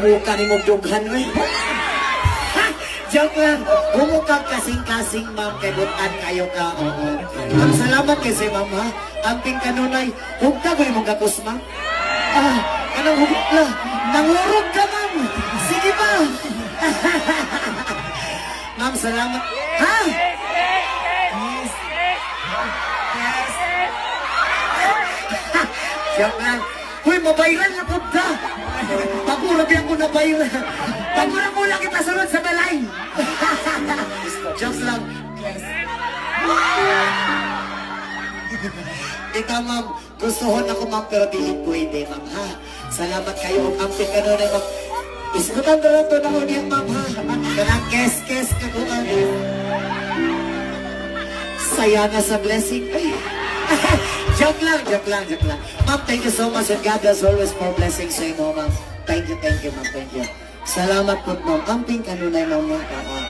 muka ni mo dughan, eh. Joke lang. Humukag kasing-kasing, ma'am, kay butan kayo ka. Oo. Ang salamat kasi, ma'am, ha? Amping kanunay. Hugta ko yung mga kapos, ma'am. Anong hugta? Nangurog ka, ma'am. Sige pa. Ma'am, salamat. Ha? Yes. Joke lang. Uy, mabayran na punta. Pagurag yan ko na bayran. Pagurag mo lang kita sunod sa balay. Just lang. Ikaw, ma'am, gustuhon ako, ma'am, pero di pwede, ma'am, ha? Salamat kayo. Ang pikano na, ma'am. Iskutan na lang ito na ko niya, ma'am, ha? Kanang kes-kes ka ko, ano. Saya na sa blessing. Joke lang, joke lang, joke lang. Ma'am, thank you so much, and God has always more blessings sa inyo, ma'am. Thank you, ma'am, thank you. Salamat po, ma'am. Amping kanunay, ma'am.